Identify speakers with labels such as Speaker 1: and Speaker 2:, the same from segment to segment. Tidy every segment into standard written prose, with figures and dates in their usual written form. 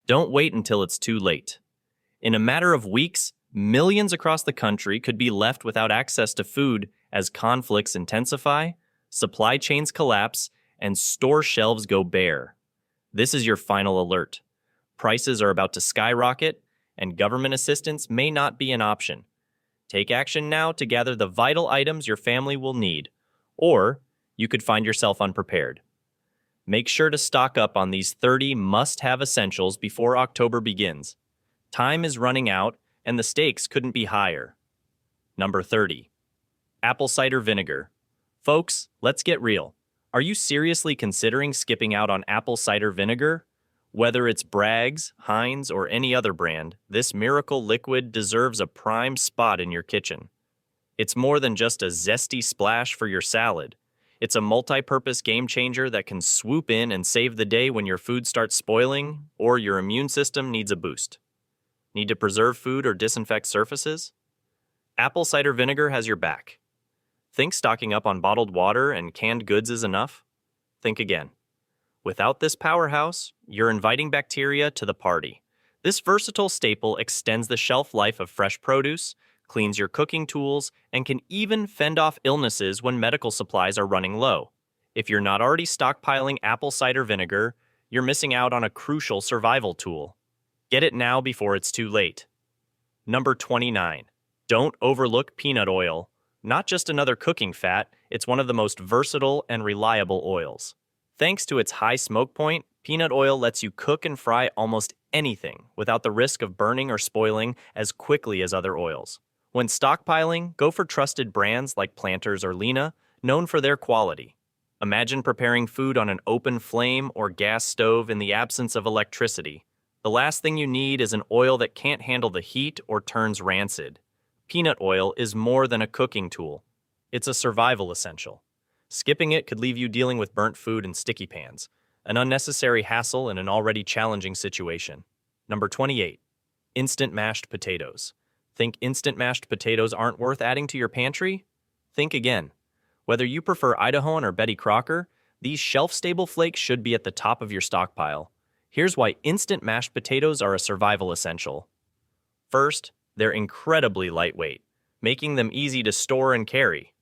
Speaker 1: Don't wait until it's too late. In a matter of weeks, millions across the country could be left without access to food as conflicts intensify, supply chains collapse, and store shelves go bare. This is your final alert. Prices are about to skyrocket, and government assistance may not be an option. Take action now to gather the vital items your family will need, or you could find yourself unprepared. Make sure to stock up on these 30 must-have essentials before October begins. Time is running out, and the stakes couldn't be higher. Number 30. Apple cider vinegar. Folks, let's get real. Are you seriously considering skipping out on apple cider vinegar? Whether it's Bragg's, Heinz, or any other brand, this miracle liquid deserves a prime spot in your kitchen. It's more than just a zesty splash for your salad. It's a multi-purpose game changer that can swoop in and save the day when your food starts spoiling or your immune system needs a boost. Need to preserve food or disinfect surfaces? Apple cider vinegar has your back. Think stocking up on bottled water and canned goods is enough? Think again. Without this powerhouse, you're inviting bacteria to the party. This versatile staple extends the shelf life of fresh produce, cleans your cooking tools, and can even fend off illnesses when medical supplies are running low. If you're not already stockpiling apple cider vinegar, you're missing out on a crucial survival tool. Get it now before it's too late. Number 29. Don't overlook peanut oil. Not just another cooking fat, it's one of the most versatile and reliable oils. Thanks to its high smoke point, peanut oil lets you cook and fry almost anything without the risk of burning or spoiling as quickly as other oils. When stockpiling, go for trusted brands like Planters or Lena, known for their quality. Imagine preparing food on an open flame or gas stove in the absence of electricity. The last thing you need is an oil that can't handle the heat or turns rancid. Peanut oil is more than a cooking tool. It's a survival essential. Skipping it could leave you dealing with burnt food and sticky pans, an unnecessary hassle in an already challenging situation. Number 28. Instant mashed potatoes. Think instant mashed potatoes aren't worth adding to your pantry? Think again. Whether you prefer Idahoan or Betty Crocker, these shelf-stable flakes should be at the top of your stockpile. Here's why instant mashed potatoes are a survival essential. First, they're incredibly lightweight, making them easy to store and carry.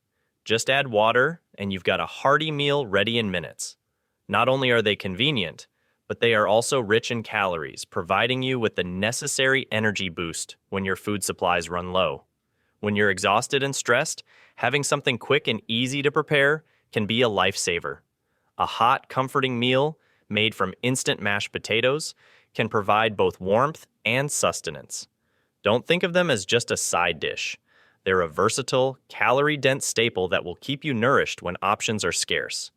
Speaker 1: Just add water, and you've got a hearty meal ready in minutes. Not only are they convenient, but they are also rich in calories, providing you with the necessary energy boost when your food supplies run low. When you're exhausted and stressed, having something quick and easy to prepare can be a lifesaver. A hot, comforting meal made from instant mashed potatoes can provide both warmth and sustenance. Don't think of them as just a side dish. They're a versatile, calorie-dense staple that will keep you nourished when options are scarce.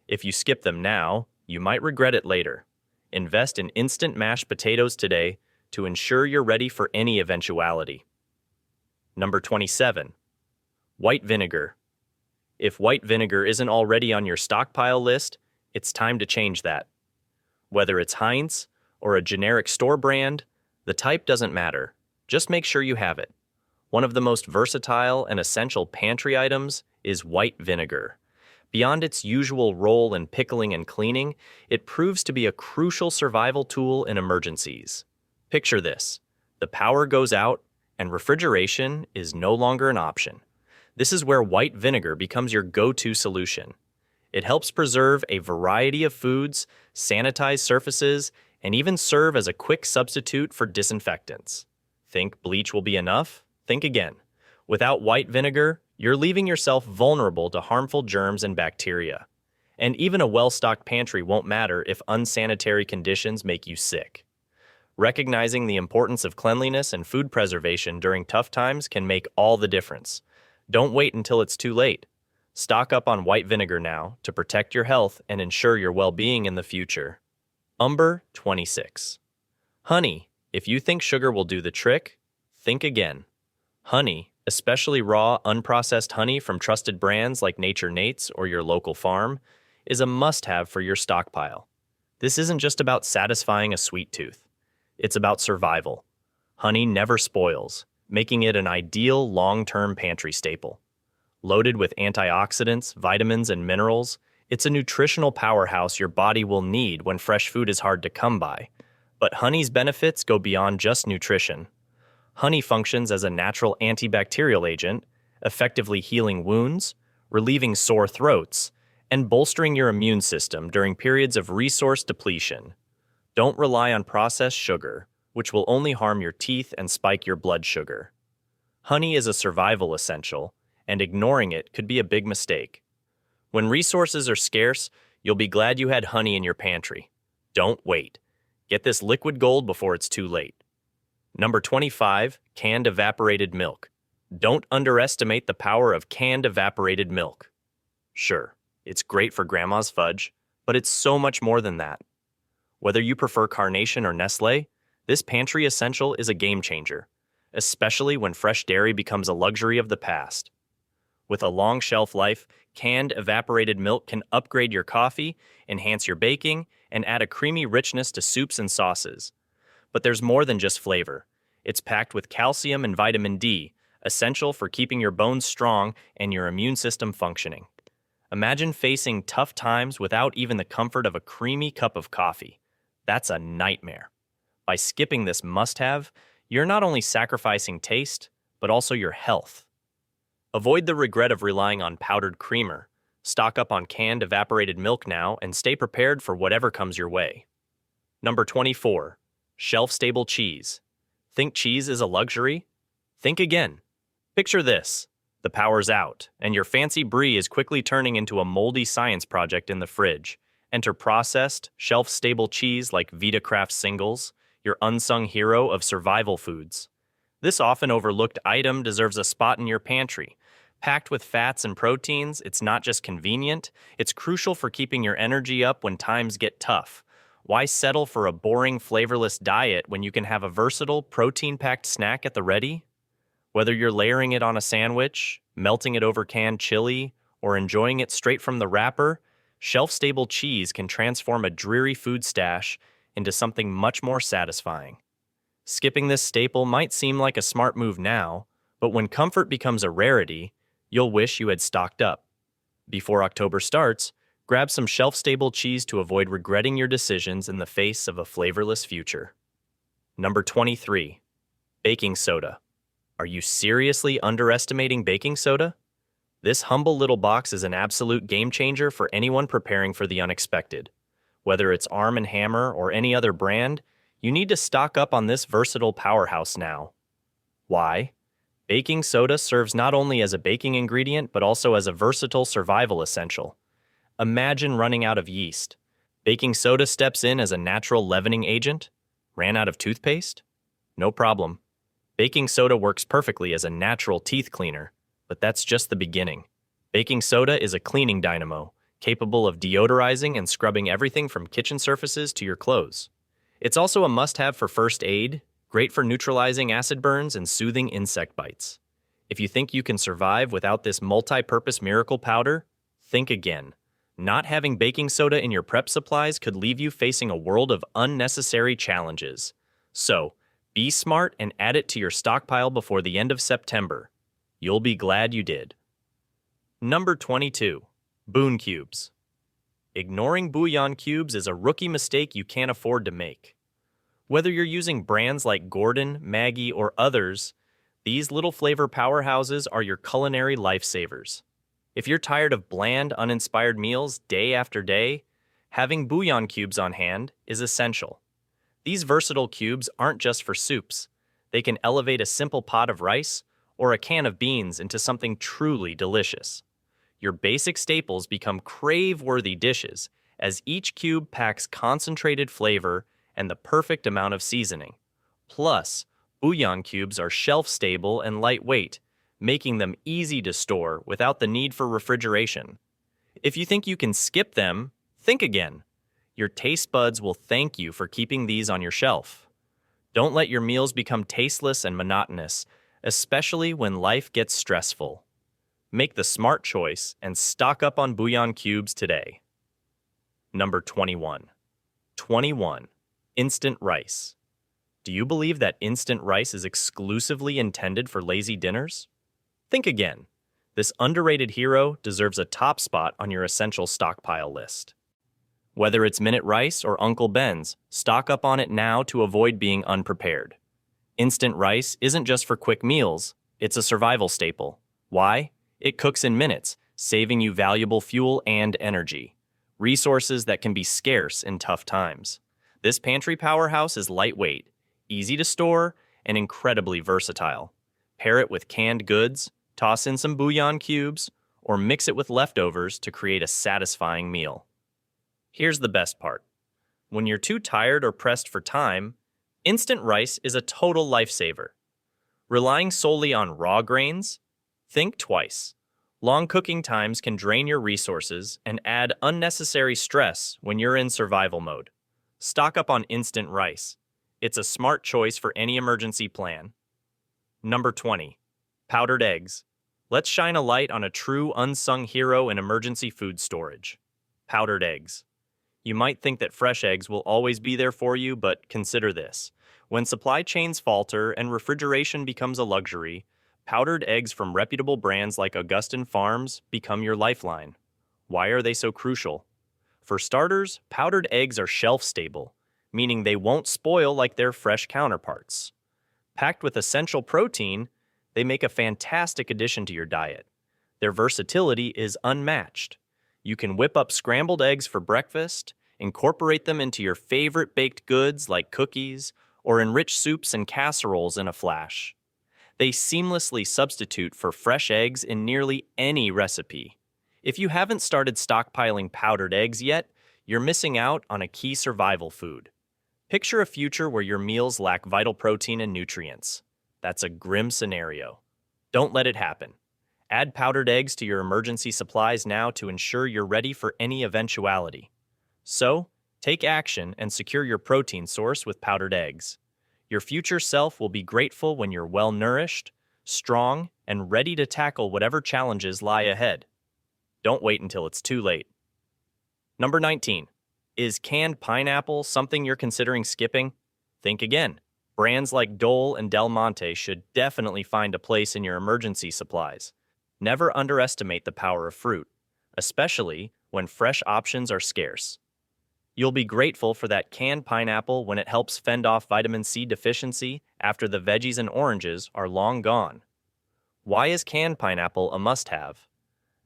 Speaker 1: If you skip them now, you might regret it later. Invest in instant mashed potatoes today to ensure you're ready for any eventuality. Number 27. White vinegar. If white vinegar isn't already on your stockpile list, it's time to change that. Whether it's Heinz or a generic store brand, the type doesn't matter. Just make sure you have it. One of the most versatile and essential pantry items is white vinegar. Beyond its usual role in pickling and cleaning, it proves to be a crucial survival tool in emergencies. Picture this. The power goes out, and refrigeration is no longer an option. This is where white vinegar becomes your go-to solution. It helps preserve a variety of foods, sanitize surfaces, and even serve as a quick substitute for disinfectants. Think bleach will be enough? Think again. Without white vinegar, you're leaving yourself vulnerable to harmful germs and bacteria. And even a well-stocked pantry won't matter if unsanitary conditions make you sick. Recognizing the importance of cleanliness and food preservation during tough times can make all the difference. Don't wait until it's too late. Stock up on white vinegar now to protect your health and ensure your well-being in the future. Number 26. Honey. If you think sugar will do the trick, think again. Honey, especially raw, unprocessed honey from trusted brands like Nature Nate's or your local farm, is a must-have for your stockpile. This isn't just about satisfying a sweet tooth. It's about survival. Honey never spoils, making it an ideal long-term pantry staple. Loaded with antioxidants, vitamins, and minerals, it's a nutritional powerhouse your body will need when fresh food is hard to come by. But honey's benefits go beyond just nutrition. Honey functions as a natural antibacterial agent, effectively healing wounds, relieving sore throats, and bolstering your immune system during periods of resource depletion. Don't rely on processed sugar, which will only harm your teeth and spike your blood sugar. Honey is a survival essential, and ignoring it could be a big mistake. When resources are scarce, you'll be glad you had honey in your pantry. Don't wait. Get this liquid gold before it's too late. Number 25, canned evaporated milk. Don't underestimate the power of canned evaporated milk. Sure, it's great for grandma's fudge, but it's so much more than that. Whether you prefer Carnation or Nestle, this pantry essential is a game changer, especially when fresh dairy becomes a luxury of the past. With a long shelf life, canned evaporated milk can upgrade your coffee, enhance your baking, and add a creamy richness to soups and sauces. But there's more than just flavor. It's packed with calcium and vitamin D, essential for keeping your bones strong and your immune system functioning. Imagine facing tough times without even the comfort of a creamy cup of coffee. That's a nightmare. By skipping this must-have, you're not only sacrificing taste, but also your health. Avoid the regret of relying on powdered creamer. Stock up on canned evaporated milk now and stay prepared for whatever comes your way. Number 24. Shelf-stable cheese. Think cheese is a luxury? Think again. Picture this. The power's out, and your fancy brie is quickly turning into a moldy science project in the fridge. Enter processed, shelf-stable cheese like Vita-Craft Singles, your unsung hero of survival foods. This often overlooked item deserves a spot in your pantry. Packed with fats and proteins, it's not just convenient, it's crucial for keeping your energy up when times get tough. Why settle for a boring, flavorless diet when you can have a versatile, protein-packed snack at the ready? Whether you're layering it on a sandwich, melting it over canned chili, or enjoying it straight from the wrapper, shelf-stable cheese can transform a dreary food stash into something much more satisfying. Skipping this staple might seem like a smart move now, but when comfort becomes a rarity, you'll wish you had stocked up. Before October starts, grab some shelf-stable cheese to avoid regretting your decisions in the face of a flavorless future. Number 23. Baking soda. Are you seriously underestimating baking soda? This humble little box is an absolute game changer for anyone preparing for the unexpected. Whether it's Arm & Hammer or any other brand, you need to stock up on this versatile powerhouse now. Why? Baking soda serves not only as a baking ingredient but also as a versatile survival essential. Imagine running out of yeast. Baking soda steps in as a natural leavening agent. Ran out of toothpaste? No problem. Baking soda works perfectly as a natural teeth cleaner, but that's just the beginning. Baking soda is a cleaning dynamo, capable of deodorizing and scrubbing everything from kitchen surfaces to your clothes. It's also a must-have for first aid, great for neutralizing acid burns and soothing insect bites. If you think you can survive without this multi-purpose miracle powder, think again. Not having baking soda in your prep supplies could leave you facing a world of unnecessary challenges. So, be smart and add it to your stockpile before the end of September. You'll be glad you did. Number 22. Bouillon cubes. Ignoring bouillon cubes is a rookie mistake you can't afford to make. Whether you're using brands like Gordon, Maggi, or others, these little flavor powerhouses are your culinary lifesavers. If you're tired of bland, uninspired meals day after day, having bouillon cubes on hand is essential. These versatile cubes aren't just for soups. They can elevate a simple pot of rice or a can of beans into something truly delicious. Your basic staples become crave-worthy dishes as each cube packs concentrated flavor and the perfect amount of seasoning. Plus, bouillon cubes are shelf-stable and lightweight, making them easy to store without the need for refrigeration. If you think you can skip them, think again. Your taste buds will thank you for keeping these on your shelf. Don't let your meals become tasteless and monotonous, especially when life gets stressful. Make the smart choice and stock up on bouillon cubes today. Number 21. 21. Instant rice. Do you believe that instant rice is exclusively intended for lazy dinners? Think again. This underrated hero deserves a top spot on your essential stockpile list. Whether it's Minute Rice or Uncle Ben's, stock up on it now to avoid being unprepared. Instant rice isn't just for quick meals, it's a survival staple. Why? It cooks in minutes, saving you valuable fuel and energy, resources that can be scarce in tough times. This pantry powerhouse is lightweight, easy to store, and incredibly versatile. Pair it with canned goods, toss in some bouillon cubes, or mix it with leftovers to create a satisfying meal. Here's the best part. When you're too tired or pressed for time, instant rice is a total lifesaver. Relying solely on raw grains? Think twice. Long cooking times can drain your resources and add unnecessary stress when you're in survival mode. Stock up on instant rice. It's a smart choice for any emergency plan. Number 20. Powdered eggs. Let's shine a light on a true unsung hero in emergency food storage. Powdered eggs. You might think that fresh eggs will always be there for you, but consider this. When supply chains falter and refrigeration becomes a luxury, powdered eggs from reputable brands like Augustin Farms become your lifeline. Why are they so crucial? For starters, powdered eggs are shelf-stable, meaning they won't spoil like their fresh counterparts. Packed with essential protein, they make a fantastic addition to your diet. Their versatility is unmatched. You can whip up scrambled eggs for breakfast, incorporate them into your favorite baked goods like cookies, or enrich soups and casseroles in a flash. They seamlessly substitute for fresh eggs in nearly any recipe. If you haven't started stockpiling powdered eggs yet, you're missing out on a key survival food. Picture a future where your meals lack vital protein and nutrients. That's a grim scenario. Don't let it happen. Add powdered eggs to your emergency supplies now to ensure you're ready for any eventuality. So, take action and secure your protein source with powdered eggs. Your future self will be grateful when you're well-nourished, strong, and ready to tackle whatever challenges lie ahead. Don't wait until it's too late. Number 19. Is canned pineapple something you're considering skipping? Think again. Brands like Dole and Del Monte should definitely find a place in your emergency supplies. Never underestimate the power of fruit, especially when fresh options are scarce. You'll be grateful for that canned pineapple when it helps fend off vitamin C deficiency after the veggies and oranges are long gone. Why is canned pineapple a must-have?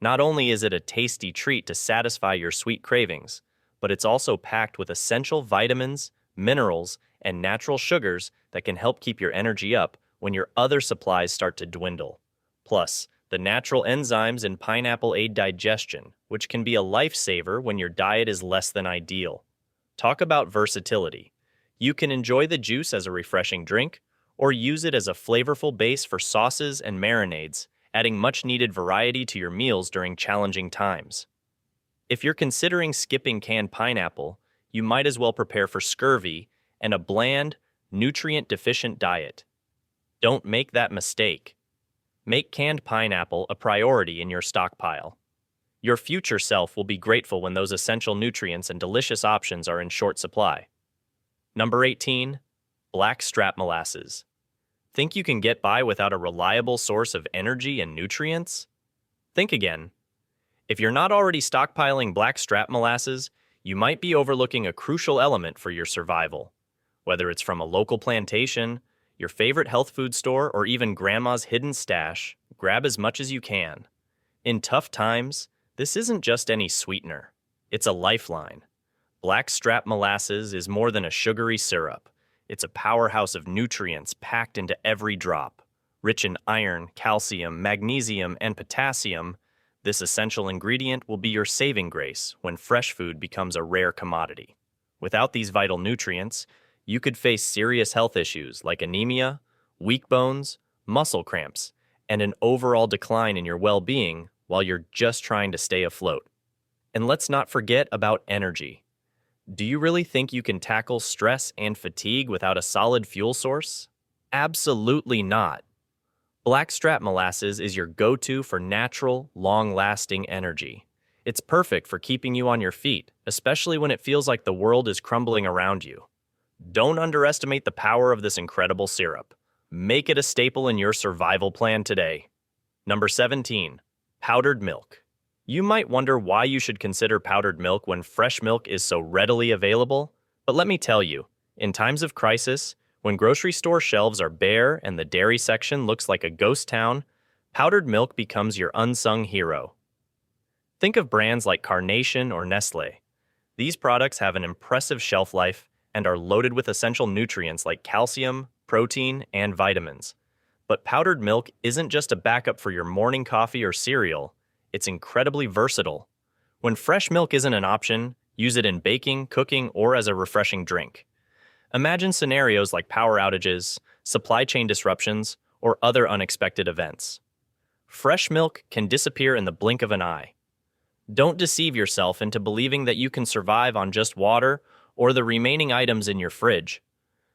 Speaker 1: Not only is it a tasty treat to satisfy your sweet cravings, but it's also packed with essential vitamins, minerals, and natural sugars that can help keep your energy up when your other supplies start to dwindle. Plus, the natural enzymes in pineapple aid digestion, which can be a lifesaver when your diet is less than ideal. Talk about versatility. You can enjoy the juice as a refreshing drink, or use it as a flavorful base for sauces and marinades, adding much-needed variety to your meals during challenging times. If you're considering skipping canned pineapple, you might as well prepare for scurvy and a bland, nutrient-deficient diet. Don't make that mistake. Make canned pineapple a priority in your stockpile. Your future self will be grateful when those essential nutrients and delicious options are in short supply. Number 18. Blackstrap molasses. Think you can get by without a reliable source of energy and nutrients? Think again. If you're not already stockpiling blackstrap molasses, you might be overlooking a crucial element for your survival. Whether it's from a local plantation, your favorite health food store, or even grandma's hidden stash, grab as much as you can. In tough times, this isn't just any sweetener. It's a lifeline. Blackstrap molasses is more than a sugary syrup. It's a powerhouse of nutrients packed into every drop. Rich in iron, calcium, magnesium, and potassium, this essential ingredient will be your saving grace when fresh food becomes a rare commodity. Without these vital nutrients, you could face serious health issues like anemia, weak bones, muscle cramps, and an overall decline in your well-being while you're just trying to stay afloat. And let's not forget about energy. Do you really think you can tackle stress and fatigue without a solid fuel source? Absolutely not. Blackstrap molasses is your go-to for natural, long-lasting energy. It's perfect for keeping you on your feet, especially when it feels like the world is crumbling around you. Don't underestimate the power of this incredible syrup. Make it a staple in your survival plan today. Number 17. Powdered milk. You might wonder why you should consider powdered milk when fresh milk is so readily available, but let me tell you, in times of crisis, when grocery store shelves are bare and the dairy section looks like a ghost town, powdered milk becomes your unsung hero. Think of brands like Carnation or Nestle. These products have an impressive shelf life and are loaded with essential nutrients like calcium, protein, and vitamins. But powdered milk isn't just a backup for your morning coffee or cereal, it's incredibly versatile. When fresh milk isn't an option, use it in baking, cooking, or as a refreshing drink. Imagine scenarios like power outages, supply chain disruptions, or other unexpected events. Fresh milk can disappear in the blink of an eye. Don't deceive yourself into believing that you can survive on just water or the remaining items in your fridge.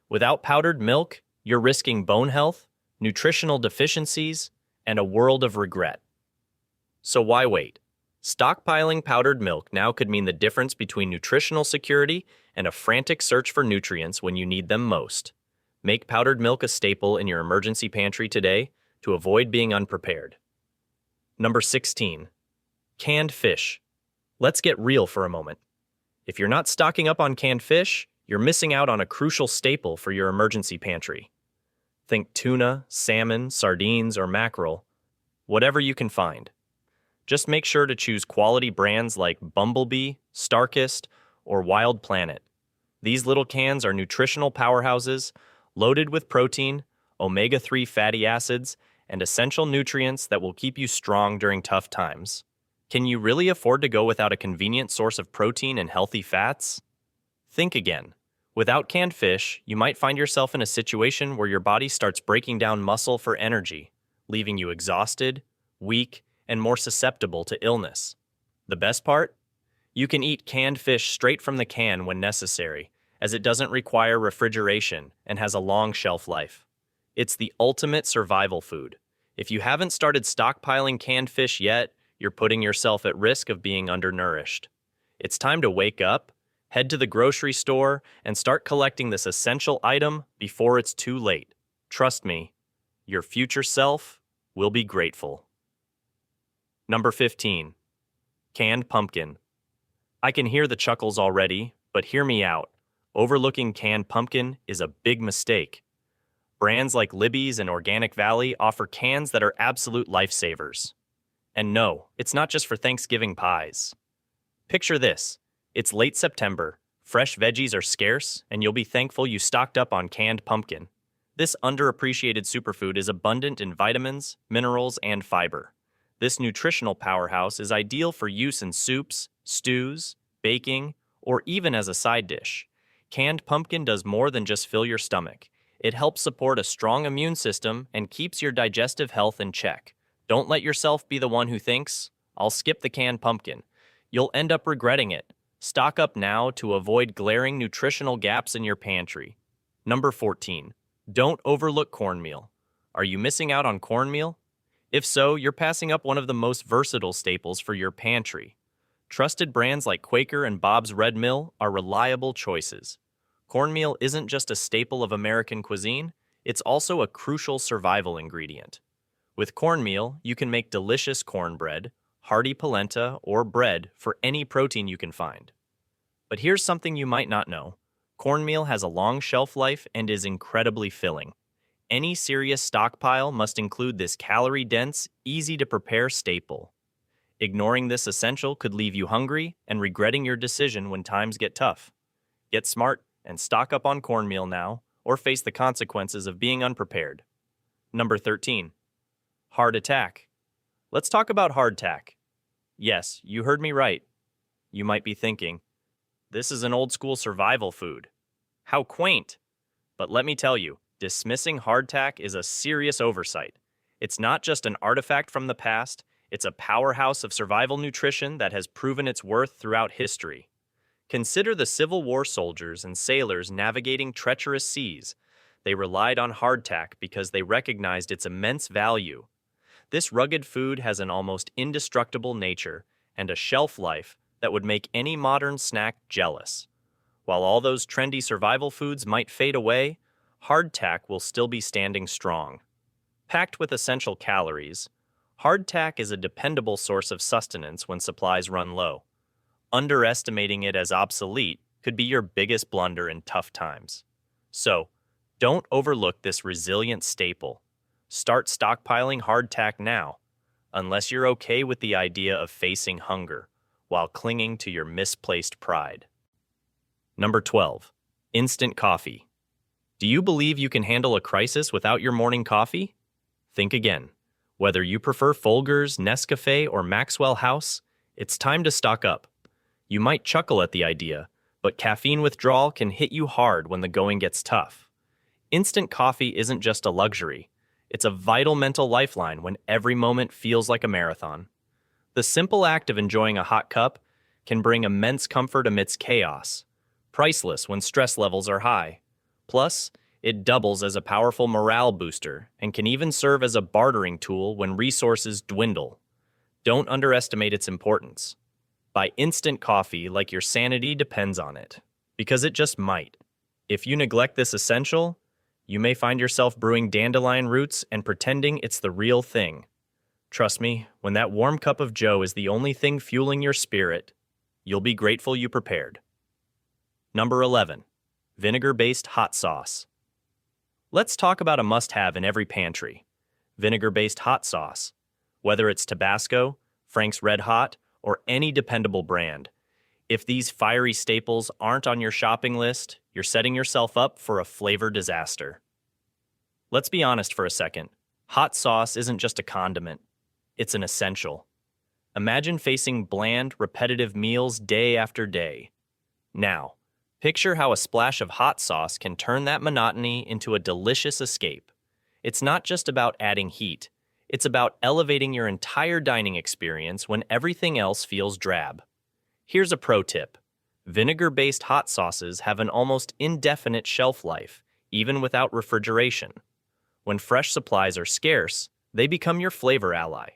Speaker 1: Without powdered milk, you're risking bone health, nutritional deficiencies, and a world of regret. So why wait? Stockpiling powdered milk now could mean the difference between nutritional security and a frantic search for nutrients when you need them most. Make powdered milk a staple in your emergency pantry today to avoid being unprepared. Number 16. Canned fish. Let's get real for a moment. If you're not stocking up on canned fish, you're missing out on a crucial staple for your emergency pantry. Think tuna, salmon, sardines, or mackerel, whatever you can find. Just make sure to choose quality brands like Bumblebee, Starkist, or Wild Planet. These little cans are nutritional powerhouses, loaded with protein, omega-3 fatty acids, and essential nutrients that will keep you strong during tough times. Can you really afford to go without a convenient source of protein and healthy fats? Think again. Without canned fish, you might find yourself in a situation where your body starts breaking down muscle for energy, leaving you exhausted, weak, and more susceptible to illness. The best part? You can eat canned fish straight from the can when necessary, as it doesn't require refrigeration and has a long shelf life. It's the ultimate survival food. If you haven't started stockpiling canned fish yet, you're putting yourself at risk of being undernourished. It's time to wake up, head to the grocery store, and start collecting this essential item before it's too late. Trust me, your future self will be grateful. Number 15. Canned pumpkin. I can hear the chuckles already, but hear me out. Overlooking canned pumpkin is a big mistake. Brands like Libby's and Organic Valley offer cans that are absolute lifesavers. And no, it's not just for Thanksgiving pies. Picture this. It's late September, fresh veggies are scarce, and you'll be thankful you stocked up on canned pumpkin. This underappreciated superfood is abundant in vitamins, minerals, and fiber. This nutritional powerhouse is ideal for use in soups, stews, baking, or even as a side dish. Canned pumpkin does more than just fill your stomach. It helps support a strong immune system and keeps your digestive health in check. Don't let yourself be the one who thinks, "I'll skip the canned pumpkin." You'll end up regretting it. Stock up now to avoid glaring nutritional gaps in your pantry. Number 14. Don't overlook cornmeal. Are you missing out on cornmeal? If so, you're passing up one of the most versatile staples for your pantry. Trusted brands like Quaker and Bob's Red Mill are reliable choices. Cornmeal isn't just a staple of American cuisine, it's also a crucial survival ingredient. With cornmeal, you can make delicious cornbread, hearty polenta, or bread for any protein you can find. But here's something you might not know. Cornmeal has a long shelf life and is incredibly filling. Any serious stockpile must include this calorie-dense, easy-to-prepare staple. Ignoring this essential could leave you hungry and regretting your decision when times get tough. Get smart and stock up on cornmeal now, or face the consequences of being unprepared. Number 13. Hardtack. Let's talk about hardtack. Yes, you heard me right. You might be thinking, this is an old-school survival food. How quaint! But let me tell you, dismissing hardtack is a serious oversight. It's not just an artifact from the past, it's a powerhouse of survival nutrition that has proven its worth throughout history. Consider the Civil War soldiers and sailors navigating treacherous seas. They relied on hardtack because they recognized its immense value. This rugged food has an almost indestructible nature and a shelf life that would make any modern snack jealous. While all those trendy survival foods might fade away, hardtack will still be standing strong. Packed with essential calories, Hardtack is a dependable source of sustenance when supplies run low. Underestimating it as obsolete could be your biggest blunder in tough times. So, don't overlook this resilient staple. Start stockpiling hardtack now, unless you're okay with the idea of facing hunger while clinging to your misplaced pride. Number 12. Instant coffee. Do you believe you can handle a crisis without your morning coffee? Think again. Whether you prefer Folgers, Nescafe, or Maxwell House, it's time to stock up. You might chuckle at the idea, but caffeine withdrawal can hit you hard when the going gets tough. Instant coffee isn't just a luxury. It's a vital mental lifeline when every moment feels like a marathon. The simple act of enjoying a hot cup can bring immense comfort amidst chaos, priceless when stress levels are high. Plus, it doubles as a powerful morale booster and can even serve as a bartering tool when resources dwindle. Don't underestimate its importance. Buy instant coffee like your sanity depends on it, because it just might. If you neglect this essential, you may find yourself brewing dandelion roots and pretending it's the real thing. Trust me, when that warm cup of joe is the only thing fueling your spirit, you'll be grateful you prepared. Number 11. Vinegar-based hot sauce. Let's talk about a must-have in every pantry. Vinegar-based hot sauce. Whether it's Tabasco, Frank's Red Hot, or any dependable brand. If these fiery staples aren't on your shopping list, you're setting yourself up for a flavor disaster. Let's be honest for a second. Hot sauce isn't just a condiment. It's an essential. Imagine facing bland, repetitive meals day after day. Now, picture how a splash of hot sauce can turn that monotony into a delicious escape. It's not just about adding heat. It's about elevating your entire dining experience when everything else feels drab. Here's a pro tip. Vinegar-based hot sauces have an almost indefinite shelf life, even without refrigeration. When fresh supplies are scarce, they become your flavor ally.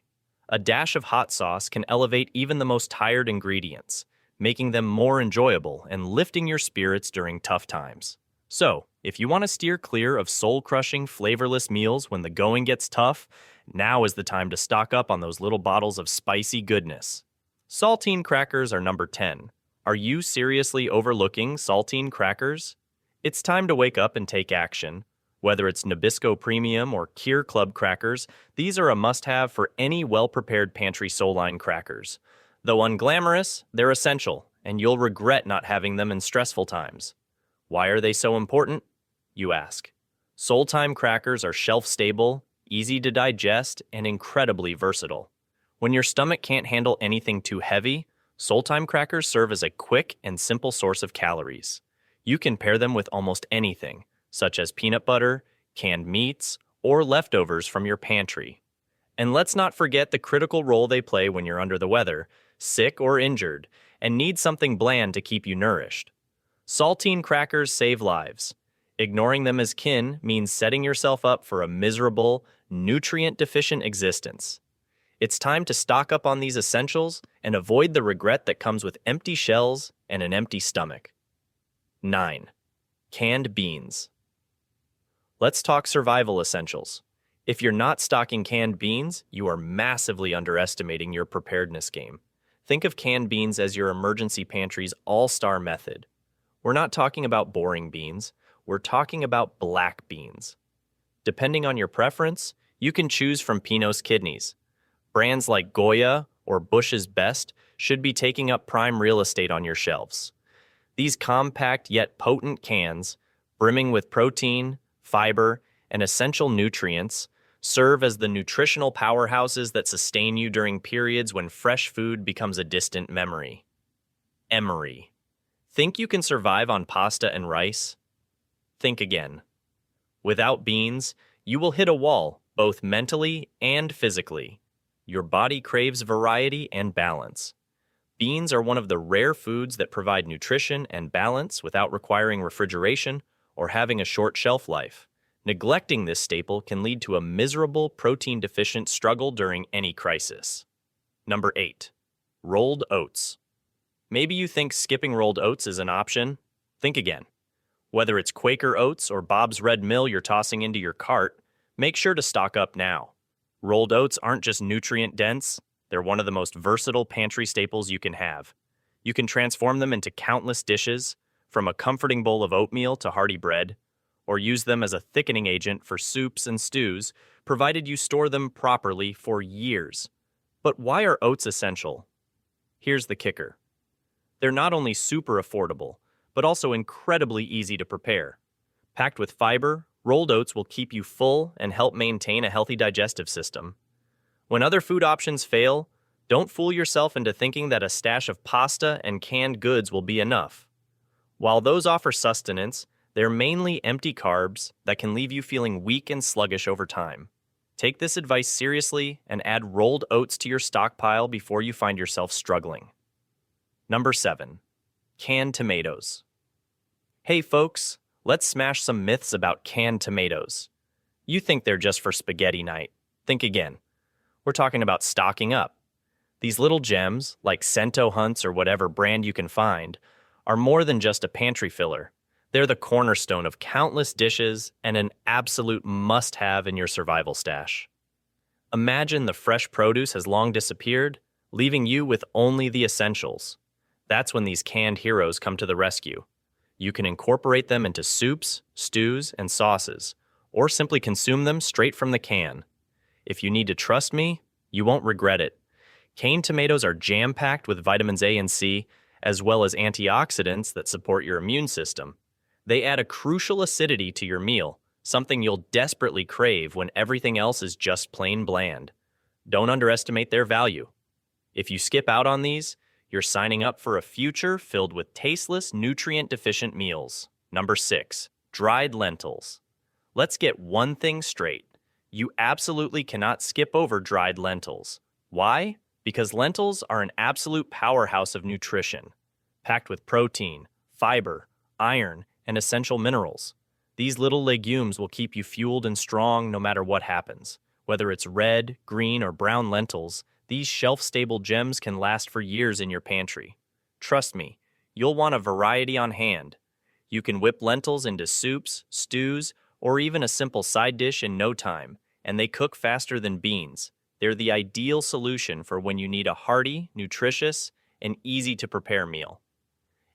Speaker 1: A dash of hot sauce can elevate even the most tired ingredients, making them more enjoyable and lifting your spirits during tough times. So, if you want to steer clear of soul-crushing, flavorless meals when the going gets tough, now is the time to stock up on those little bottles of spicy goodness. Saltine crackers are number 10. Are you seriously overlooking saltine crackers? It's time to wake up and take action. Whether it's Nabisco Premium or Kier Club crackers, these are a must-have for any well-prepared pantry soul-line crackers. Though unglamorous, they're essential, and you'll regret not having them in stressful times. Why are they so important? You ask. Soul-time crackers are shelf-stable, easy to digest, and incredibly versatile. When your stomach can't handle anything too heavy, Soul-time crackers serve as a quick and simple source of calories. You can pair them with almost anything, such as peanut butter, canned meats, or leftovers from your pantry. And let's not forget the critical role they play when you're under the weather, sick or injured, and need something bland to keep you nourished. Saltine crackers save lives. Ignoring them as kin means setting yourself up for a miserable, nutrient-deficient existence. It's time to stock up on these essentials and avoid the regret that comes with empty shells and an empty stomach. 9. Canned beans. Let's talk survival essentials. If you're not stocking canned beans, you are massively underestimating your preparedness game. Think of canned beans as your emergency pantry's all-star method. We're not talking about boring beans. We're talking about black beans. Depending on your preference, you can choose from Pinot's kidneys. Brands like Goya or Bush's Best should be taking up prime real estate on your shelves. These compact yet potent cans, brimming with protein, fiber, and essential nutrients, serve as the nutritional powerhouses that sustain you during periods when fresh food becomes a distant memory. Emery. Think you can survive on pasta and rice? Think again. Without beans, you will hit a wall, both mentally and physically. Your body craves variety and balance. Beans are one of the rare foods that provide nutrition and balance without requiring refrigeration or having a short shelf life. Neglecting this staple can lead to a miserable, protein-deficient struggle during any crisis. Number 8. Rolled oats. Maybe you think skipping rolled oats is an option? Think again. Whether it's Quaker oats or Bob's Red Mill you're tossing into your cart, make sure to stock up now. Rolled oats aren't just nutrient-dense, they're one of the most versatile pantry staples you can have. You can transform them into countless dishes, from a comforting bowl of oatmeal to hearty bread, or use them as a thickening agent for soups and stews, provided you store them properly for years. But why are oats essential? Here's the kicker. They're not only super affordable, but also incredibly easy to prepare. Packed with fiber, rolled oats will keep you full and help maintain a healthy digestive system. When other food options fail, don't fool yourself into thinking that a stash of pasta and canned goods will be enough. While those offer sustenance, they're mainly empty carbs that can leave you feeling weak and sluggish over time. Take this advice seriously and add rolled oats to your stockpile before you find yourself struggling. Number 7. Canned tomatoes. Hey folks, let's smash some myths about canned tomatoes. You think they're just for spaghetti night. Think again. We're talking about stocking up. These little gems, like Cento Hunts or whatever brand you can find, are more than just a pantry filler. They're the cornerstone of countless dishes and an absolute must-have in your survival stash. Imagine the fresh produce has long disappeared, leaving you with only the essentials. That's when these canned heroes come to the rescue. You can incorporate them into soups, stews, and sauces, or simply consume them straight from the can. If you need to trust me, you won't regret it. Canned tomatoes are jam-packed with vitamins A and C, as well as antioxidants that support your immune system. They add a crucial acidity to your meal, something you'll desperately crave when everything else is just plain bland. Don't underestimate their value. If you skip out on these, you're signing up for a future filled with tasteless, nutrient-deficient meals. Number 6. Dried lentils. Let's get one thing straight. You absolutely cannot skip over dried lentils. Why? Because lentils are an absolute powerhouse of nutrition, packed with protein, fiber, iron, and essential minerals. These little legumes will keep you fueled and strong no matter what happens. Whether it's red, green, or brown lentils, these shelf-stable gems can last for years in your pantry. Trust me, you'll want a variety on hand. You can whip lentils into soups, stews, or even a simple side dish in no time, and they cook faster than beans. They're the ideal solution for when you need a hearty, nutritious, and easy-to-prepare meal.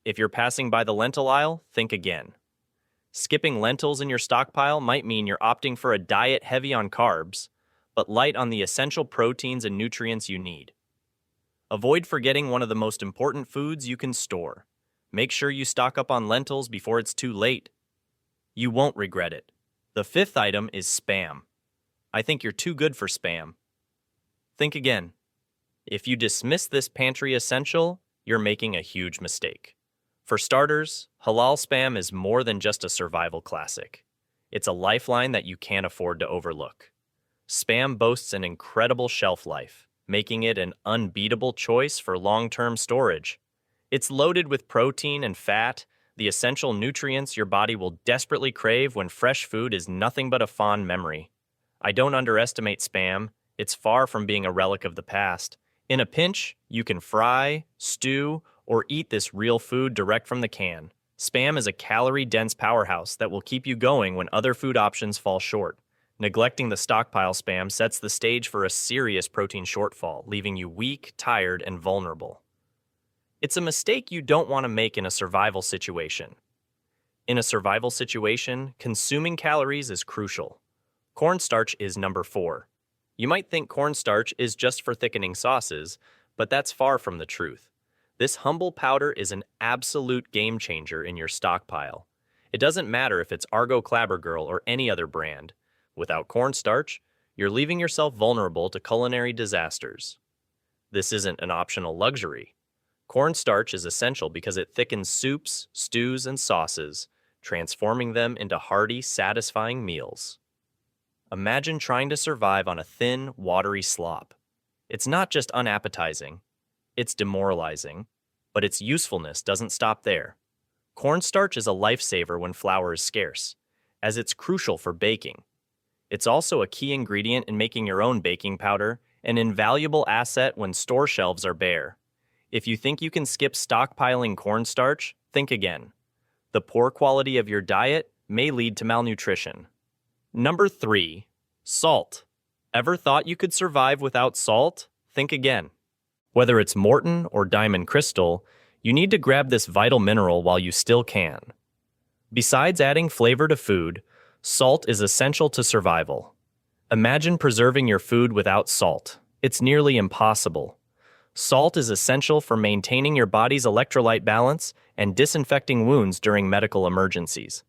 Speaker 1: If you're passing by the lentil aisle, think again. Skipping lentils in your stockpile might mean you're opting for a diet heavy on carbs, but light on the essential proteins and nutrients you need. Avoid forgetting one of the most important foods you can store. Make sure you stock up on lentils before it's too late. You won't regret it. The 5th item is Spam. I think you're too good for Spam. Think again. If you dismiss this pantry essential, you're making a huge mistake. For starters, halal Spam is more than just a survival classic. It's a lifeline that you can't afford to overlook. Spam boasts an incredible shelf life, making it an unbeatable choice for long-term storage. It's loaded with protein and fat, the essential nutrients your body will desperately crave when fresh food is nothing but a fond memory. I don't underestimate Spam. It's far from being a relic of the past. In a pinch, you can fry, stew, or eat this real food direct from the can. Spam is a calorie-dense powerhouse that will keep you going when other food options fall short. Neglecting the stockpile Spam sets the stage for a serious protein shortfall, leaving you weak, tired, and vulnerable. It's a mistake you don't want to make in a survival situation. In a survival situation, consuming calories is crucial. Cornstarch is number 4. You might think cornstarch is just for thickening sauces, but that's far from the truth. This humble powder is an absolute game changer in your stockpile. It doesn't matter if it's Argo Clabber Girl or any other brand. Without cornstarch, you're leaving yourself vulnerable to culinary disasters. This isn't an optional luxury. Cornstarch is essential because it thickens soups, stews, and sauces, transforming them into hearty, satisfying meals. Imagine trying to survive on a thin, watery slop. It's not just unappetizing, it's demoralizing, but its usefulness doesn't stop there. Cornstarch is a lifesaver when flour is scarce, as it's crucial for baking. It's also a key ingredient in making your own baking powder, an invaluable asset when store shelves are bare. If you think you can skip stockpiling cornstarch, think again. The poor quality of your diet may lead to malnutrition. Number 3. Salt. Ever thought you could survive without salt? Think again. Whether it's Morton or Diamond Crystal, you need to grab this vital mineral while you still can. Besides adding flavor to food, salt is essential to survival. Imagine preserving your food without salt. It's nearly impossible. Salt is essential for maintaining your body's electrolyte balance and disinfecting wounds during medical emergencies.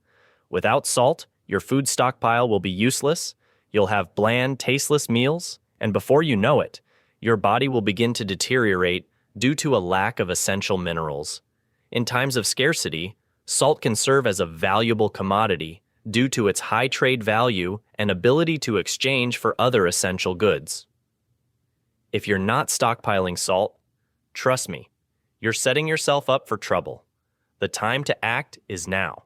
Speaker 1: Without salt, your food stockpile will be useless, you'll have bland, tasteless meals, and before you know it, your body will begin to deteriorate due to a lack of essential minerals. In times of scarcity, salt can serve as a valuable commodity due to its high trade value and ability to exchange for other essential goods. If you're not stockpiling salt, trust me, you're setting yourself up for trouble. The time to act is now.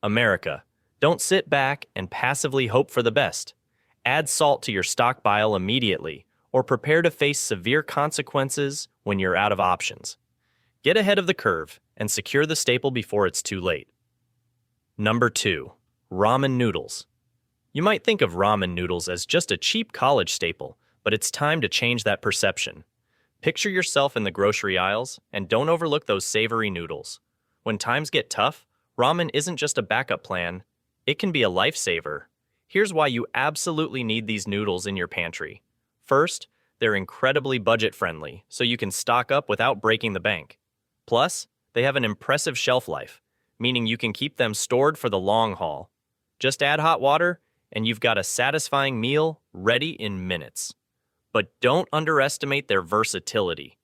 Speaker 1: America, don't sit back and passively hope for the best. Add salt to your stockpile immediately, or prepare to face severe consequences when you're out of options. Get ahead of the curve and secure the staple before it's too late. Number 2. Ramen noodles. You might think of ramen noodles as just a cheap college staple, but it's time to change that perception. Picture yourself in the grocery aisles, and don't overlook those savory noodles. When times get tough, ramen isn't just a backup plan, it can be a lifesaver. Here's why you absolutely need these noodles in your pantry. First, they're incredibly budget-friendly, so you can stock up without breaking the bank. Plus, they have an impressive shelf life, meaning you can keep them stored for the long haul. Just add hot water, and you've got a satisfying meal ready in minutes. But don't underestimate their versatility.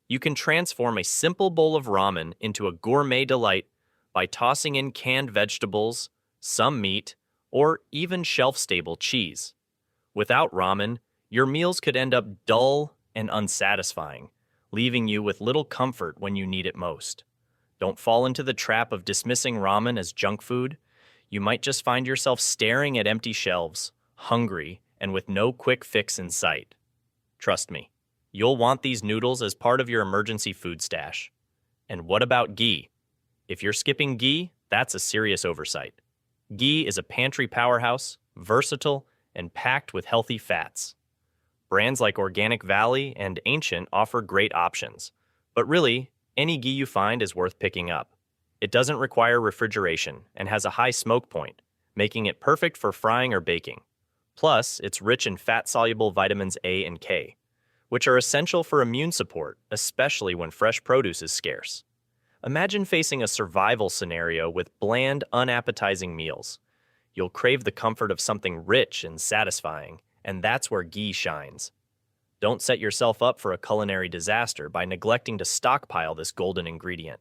Speaker 1: You can transform a simple bowl of ramen into a gourmet delight by tossing in canned vegetables, some meat, or even shelf-stable cheese. Without ramen, your meals could end up dull and unsatisfying, leaving you with little comfort when you need it most. Don't fall into the trap of dismissing ramen as junk food. You might just find yourself staring at empty shelves, hungry, and with no quick fix in sight. Trust me, you'll want these noodles as part of your emergency food stash. And what about ghee? If you're skipping ghee, that's a serious oversight. Ghee is a pantry powerhouse, versatile, and packed with healthy fats. Brands like Organic Valley and Ancient offer great options, but really, any ghee you find is worth picking up. It doesn't require refrigeration and has a high smoke point, making it perfect for frying or baking. Plus, it's rich in fat-soluble vitamins A and K, which are essential for immune support, especially when fresh produce is scarce. Imagine facing a survival scenario with bland, unappetizing meals. You'll crave the comfort of something rich and satisfying, and that's where ghee shines. Don't set yourself up for a culinary disaster by neglecting to stockpile this golden ingredient.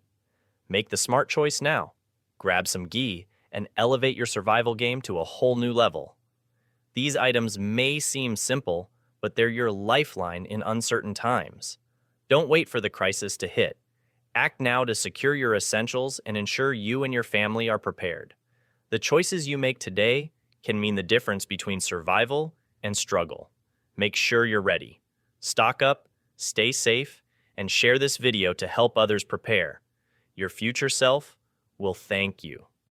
Speaker 1: Make the smart choice now. Grab some ghee and elevate your survival game to a whole new level. These items may seem simple, but they're your lifeline in uncertain times. Don't wait for the crisis to hit. Act now to secure your essentials and ensure you and your family are prepared. The choices you make today can mean the difference between survival and struggle. Make sure you're ready. Stock up, stay safe, and share this video to help others prepare. Your future self will thank you.